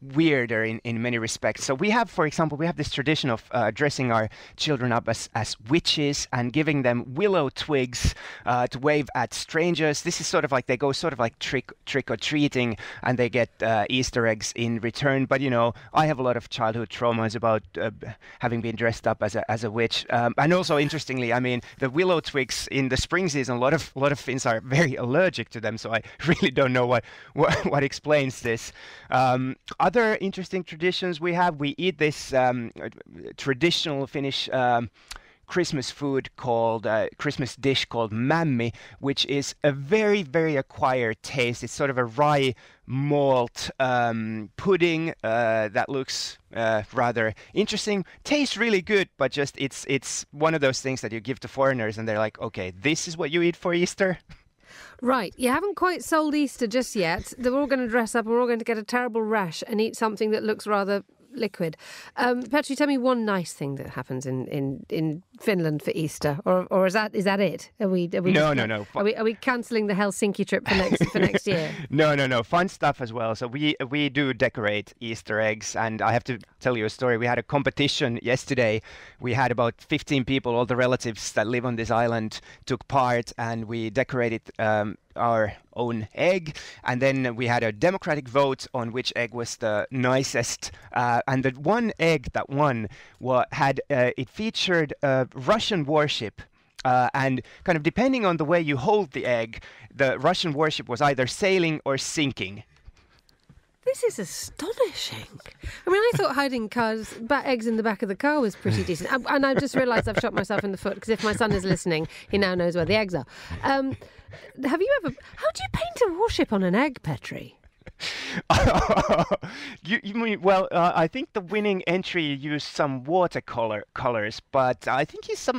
weirder in many respects. So we have, for example, this tradition of dressing our children up as witches and giving them willow twigs to wave at strangers. This is sort of like they go sort of like trick or treating, and they get Easter eggs in return. But I have a lot of childhood traumas about having been dressed up as a witch. And also, interestingly, I mean, the willow twigs in the spring season, a lot of Finns are very allergic to them. So I really don't know what explains this. Other interesting traditions we eat this traditional Finnish Christmas food called Christmas dish called mämmi, which is a very, very acquired taste. It's sort of a rye malt pudding that looks rather interesting, tastes really good, but just it's one of those things that you give to foreigners and they're like, okay, this is what you eat for Easter. Right, you haven't quite sold Easter just yet. They're all going to dress up and we're all going to get a terrible rash and eat something that looks rather liquid. Petri, tell me one nice thing that happens in Finland for Easter, or is that it? Are we No. Are we cancelling the Helsinki trip for next year? No. Fun stuff as well. So we do decorate Easter eggs, and I have to tell you a story. We had a competition yesterday. We had about 15 people, all the relatives that live on this island, took part, and we decorated our own egg, and then we had a democratic vote on which egg was the nicest, and the one egg that won it featured a Russian warship, and kind of depending on the way you hold the egg, the Russian warship was either sailing or sinking. This is astonishing. I mean, I thought hiding eggs in the back of the car was pretty decent. And I've just realised I've shot myself in the foot, because if my son is listening, he now knows where the eggs are. How do you paint a warship on an egg, Petri? You mean, well, I think the winning entry used some watercolors, but I think he's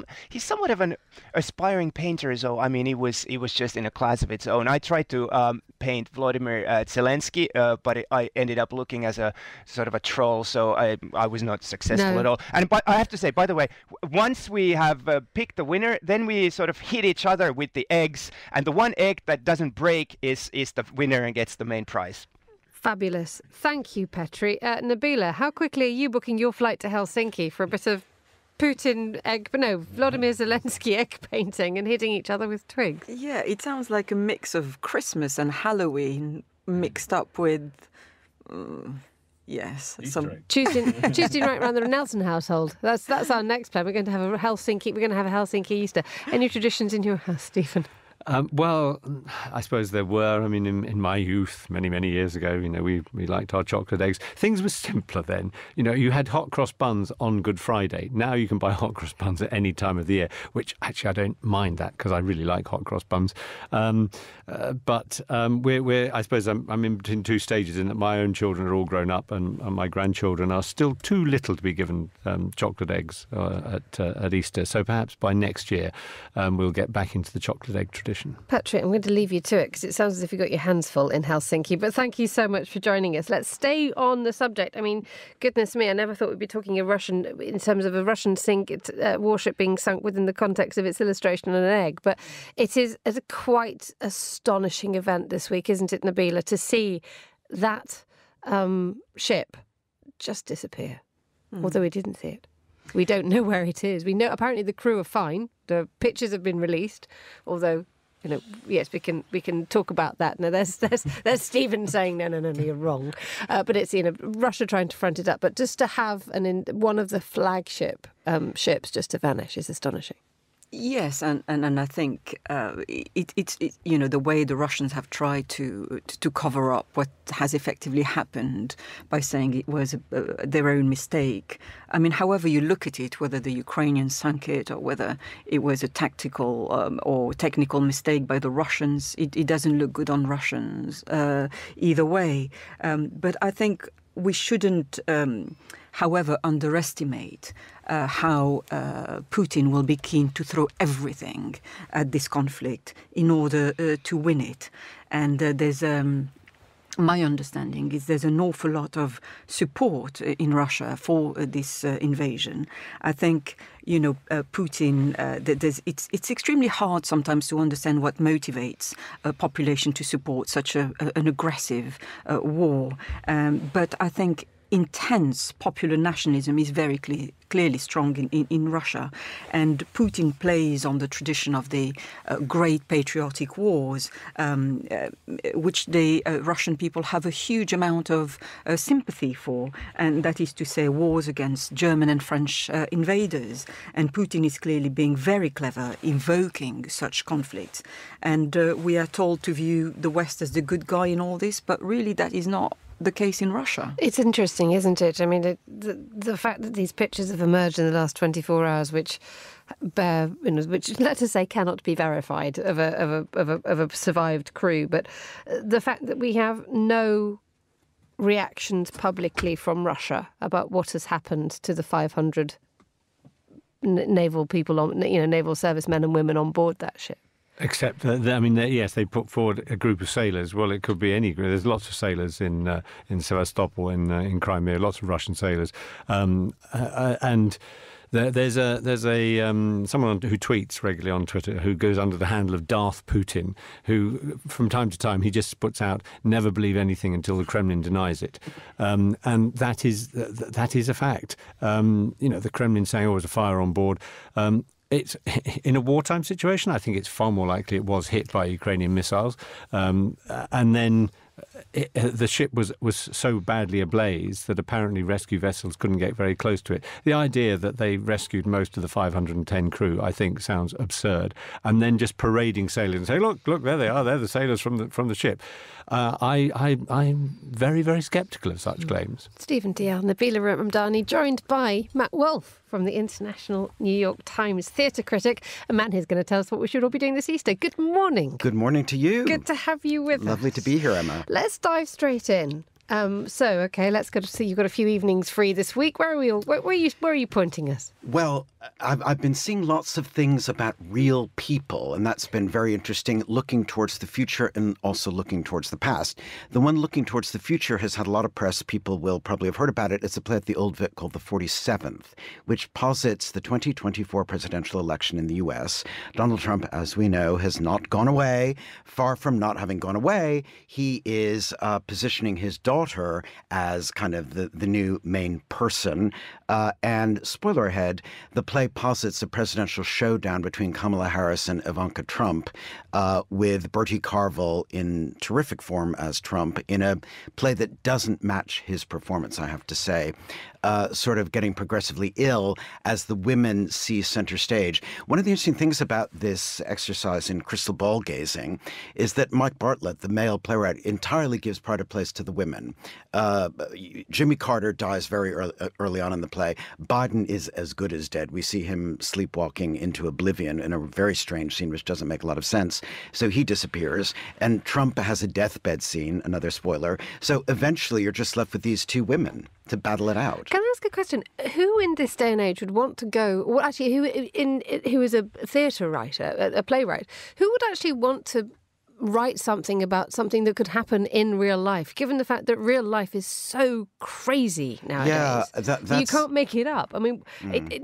somewhat of an aspiring painter. So I mean, he was just in a class of its own. I tried to paint Vladimir Zelensky, but I ended up looking as a sort of a troll, so I was not successful at all. And I have to say, by the way, once we have picked the winner, then we sort of hit each other with the eggs, and the one egg that doesn't break is the winner and gets the main prize. Fabulous. Thank you, Petri. Nabila, how quickly are you booking your flight to Helsinki for a bit of Vladimir Zelensky egg painting and hitting each other with twigs? Yeah, it sounds like a mix of Christmas and Halloween mixed up with, yes, some Tuesday night around the Nelson household. That's our next plan. We're going to have a Helsinki Easter. Any traditions in your house, Stephen? Well, I suppose there were. I mean, in my youth, many, many years ago, we liked our chocolate eggs. Things were simpler then. You had hot cross buns on Good Friday. Now you can buy hot cross buns at any time of the year, which actually I don't mind that, because I really like hot cross buns. But I suppose I'm in between two stages, in that my own children are all grown up and my grandchildren are still too little to be given chocolate eggs at Easter. So perhaps by next year we'll get back into the chocolate egg tradition. Patrick, I'm going to leave you to it, because it sounds as if you've got your hands full in Helsinki. But thank you so much for joining us. Let's stay on the subject. I mean, goodness me, I never thought we'd be talking in terms of a Russian warship being sunk within the context of its illustration on an egg. But it is a quite astonishing event this week, isn't it, Nabila, to see that ship just disappear. Although we didn't see it. We don't know where it is. We know apparently the crew are fine. The pictures have been released, although, yes, we can talk about that. Now, there's Stephen saying, no, you're wrong. But it's, Russia trying to front it up. But just to have one of the flagship ships just to vanish is astonishing. Yes, and I think it's the way the Russians have tried to cover up what has effectively happened by saying it was their own mistake. I mean, however you look at it, whether the Ukrainians sunk it or whether it was a tactical or technical mistake by the Russians, it doesn't look good on Russians either way. But I think we shouldn't, however, underestimate how Putin will be keen to throw everything at this conflict in order to win it. And there's my understanding is there's an awful lot of support in Russia for this invasion. I think, Putin, it's extremely hard sometimes to understand what motivates a population to support such an aggressive war. But I think intense popular nationalism is very clearly strong in Russia. And Putin plays on the tradition of the great patriotic wars, which the Russian people have a huge amount of sympathy for. And that is to say wars against German and French invaders. And Putin is clearly being very clever, invoking such conflicts. And we are told to view the West as the good guy in all this, but really that is not the case in Russia. It's interesting, isn't it? I mean, the fact that these pictures have emerged in the last 24 hours, which let us say cannot be verified of a survived crew, but the fact that we have no reactions publicly from Russia about what has happened to the 500 naval people naval servicemen and women on board that ship. Except that, yes, they put forward a group of sailors. Well, it could be any group. There's lots of sailors in Sevastopol, in Crimea, lots of Russian sailors, and there's someone who tweets regularly on Twitter who goes under the handle of Darth Putin, who from time to time he just puts out "never believe anything until the Kremlin denies it," and that is a fact. The Kremlin saying, "Oh, there's a fire on board." It's in a wartime situation. I think it's far more likely it was hit by Ukrainian missiles, and then the ship was so badly ablaze that apparently rescue vessels couldn't get very close to it. The idea that they rescued most of the 510 crew, I think, sounds absurd. And then just parading sailors and say, look, there they are. They're the sailors from the ship. I'm very, very sceptical of such claims. Stephen Dalziel, Nabila Ramdani, joined by Matt Wolfe from the International New York Times theatre critic, a man who's going to tell us what we should all be doing this Easter. Good morning. Good morning to you. Good to have you with us. Lovely to be here, Emma. Let's dive straight in. Let's go to see. You've got a few evenings free this week. Where are you pointing us? Well, I've been seeing lots of things about real people, and that's been very interesting, looking towards the future and also looking towards the past. The one looking towards the future has had a lot of press. People will probably have heard about it. It's a play at the Old Vic called The 47th, which posits the 2024 presidential election in the U.S. Donald Trump, as we know, has not gone away. Far from not having gone away, he is positioning his daughter as kind of the new main person. And spoiler ahead, the play posits a presidential showdown between Kamala Harris and Ivanka Trump, with Bertie Carvel in terrific form as Trump in a play that doesn't match his performance, I have to say. Sort of getting progressively ill as the women see center stage. One of the interesting things about this exercise in crystal ball gazing is that Mike Bartlett, the male playwright, entirely gives part of place to the women. Jimmy Carter dies very early on in the play. Biden is as good as dead. We see him sleepwalking into oblivion in a very strange scene which doesn't make a lot of sense. So he disappears. And Trump has a deathbed scene, another spoiler. So eventually you're just left with these two women to battle it out. Can I ask a question? Who in this day and age would want to go, well, actually, who is a theatre writer, a playwright, who would actually want to write something about something that could happen in real life, given the fact that real life is so crazy nowadays? Yeah, that's... You can't make it up. I mean,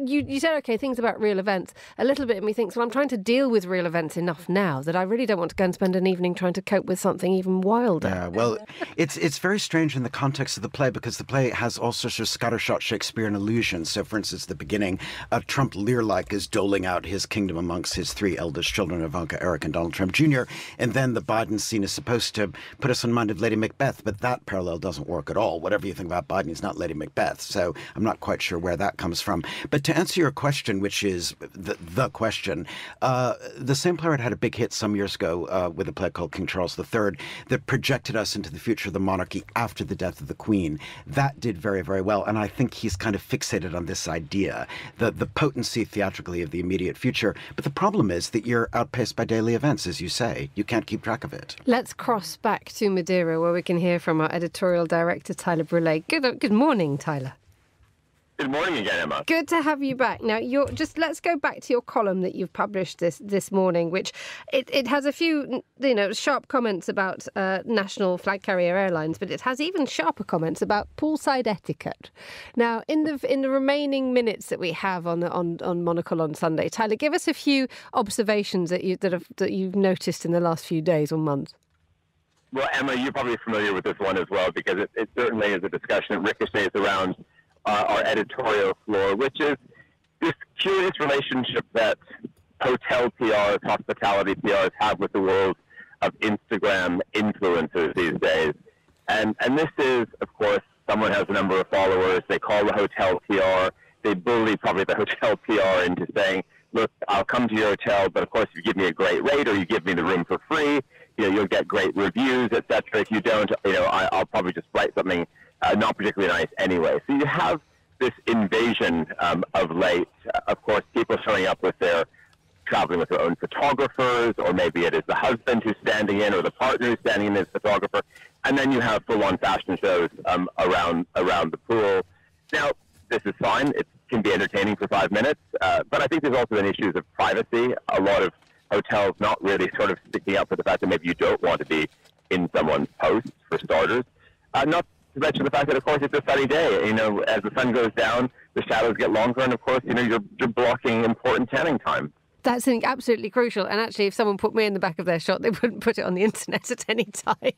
you said, OK, things about real events, a little bit, and me thinks, well, I'm trying to deal with real events enough now that I really don't want to go and spend an evening trying to cope with something even wilder. Yeah, well, it's very strange in the context of the play, because the play has all sorts of scattershot Shakespearean allusions. So, for instance, the beginning, Trump Lear-like is doling out his kingdom amongst his three eldest children, Ivanka, Eric, and Donald Trump Jr., and then the Biden scene is supposed to put us in mind of Lady Macbeth, but that parallel doesn't work at all. Whatever you think about Biden, he's not Lady Macbeth, so I'm not quite sure where that comes from. But to answer your question, which is the question, the same playwright had a big hit some years ago with a play called King Charles III that projected us into the future of the monarchy after the death of the Queen. That did very, very well, and I think he's kind of fixated on this idea, the potency theatrically of the immediate future. But the problem is that you're outpaced by daily events, as you say. You can't keep track of it. Let's cross back to Madeira, where we can hear from our editorial director, Tyler Brulé. Good morning, Tyler. Good morning again, Emma. Good to have you back. Now, let's go back to your column that you've published this morning, which it has a few, sharp comments about national flag carrier airlines, but it has even sharper comments about poolside etiquette. Now, in the remaining minutes that we have on Monocle on Sunday, Tyler, give us a few observations that you've noticed in the last few days or months. Well, Emma, you're probably familiar with this one as well, because it certainly is a discussion that ricochets around our editorial floor, which is this curious relationship that hotel PRs, hospitality PRs have with the world of Instagram influencers these days. And this is, of course, someone has a number of followers, they call the hotel PR, they bully probably the hotel PR into saying, look, I'll come to your hotel, but of course, if you give me a great rate or you give me the room for free, you'll get great reviews, etc. If you don't, I'll probably just write something not particularly nice anyway. So you have this invasion of late. Of course, people showing up traveling with their own photographers, or maybe it is the husband who's standing in or the partner who's standing in as photographer. And then you have full-on fashion shows around the pool. Now, this is fine. It can be entertaining for 5 minutes. But I think there's also been issues of privacy. A lot of hotels not really sort of sticking up for the fact that maybe you don't want to be in someone's posts, for starters. Not to mention the fact that, of course, it's a sunny day. As the sun goes down, the shadows get longer, and of course, you're blocking important tanning time. That's something absolutely crucial. And actually, if someone put me in the back of their shot, they wouldn't put it on the internet at any time.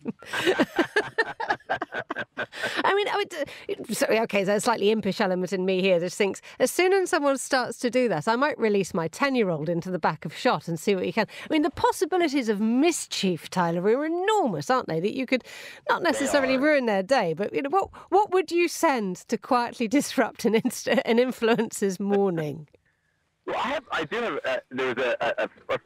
So there's a slightly impish element in me here that thinks as soon as someone starts to do that, I might release my 10-year-old into the back of shot and see what you can. The possibilities of mischief, Tyler, are enormous, aren't they? That you could not necessarily ruin their day, but what would you send to quietly disrupt an influencer's morning? Well, I do have. There was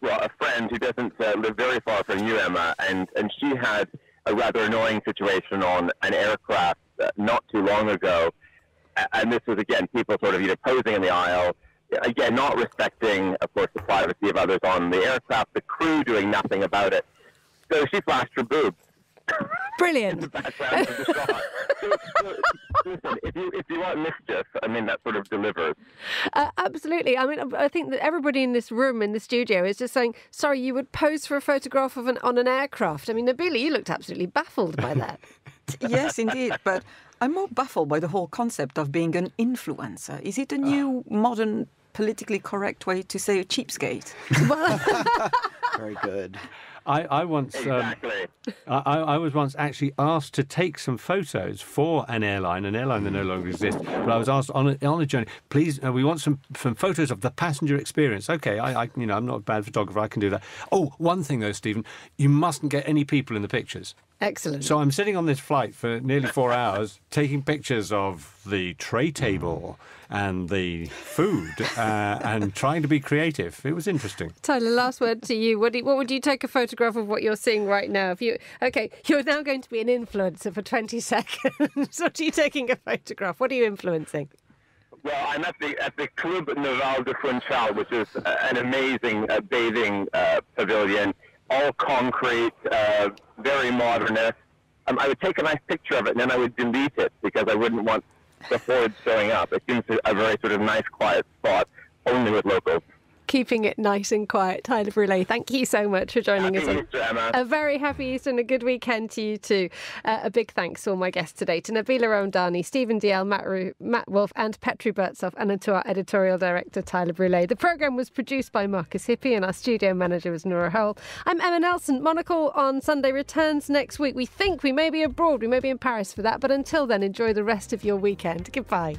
a friend who doesn't live very far from you, Emma, and she had a rather annoying situation on an aircraft not too long ago, and this was again people sort of posing in the aisle, again not respecting, of course, the privacy of others on the aircraft, the crew doing nothing about it. So she flashed her boobs. Brilliant. In the background of the shot. Listen, if you want mischief, that sort of delivers. Absolutely. I think that everybody in this room, in the studio, is just saying, sorry, you would pose for a photograph on an aircraft. Nabila, you looked absolutely baffled by that. Yes, indeed. But I'm more baffled by the whole concept of being an influencer. Is it a new modern politically correct way to say a cheapskate? Very good. I once exactly. I was once actually asked to take some photos for an airline that no longer exists. But I was asked on a journey, please, we want some photos of the passenger experience. Okay, I'm not a bad photographer, I can do that. Oh, one thing though, Stephen, you mustn't get any people in the pictures. Excellent. So I'm sitting on this flight for nearly 4 hours, taking pictures of the tray table and the food and trying to be creative. It was interesting. Tyler, last word to you. What would you take a photograph of what you're seeing right now? You're now going to be an influencer for 20 seconds. What are you taking a photograph? What are you influencing? Well, I'm at the Club Naval de Funchal, which is an amazing bathing pavilion, all concrete, very modernist. I would take a nice picture of it and then I would delete it because I wouldn't want the hordes showing up. It seems a very sort of nice, quiet spot, only with locals. Keeping it nice and quiet. Tyler Brulé, thank you so much for joining us. Happy Easter, Emma. A very happy Easter and a good weekend to you too. A big thanks to all my guests today, to Nabila Ramdani, Stephen Dalziel, Matt Wolfe and Petri Burtsoff, and to our editorial director, Tyler Brulé. The programme was produced by Marcus Hippie and our studio manager was Nora Hull. I'm Emma Nelson. Monocle on Sunday returns next week. We think we may be abroad, we may be in Paris for that, but until then, enjoy the rest of your weekend. Goodbye.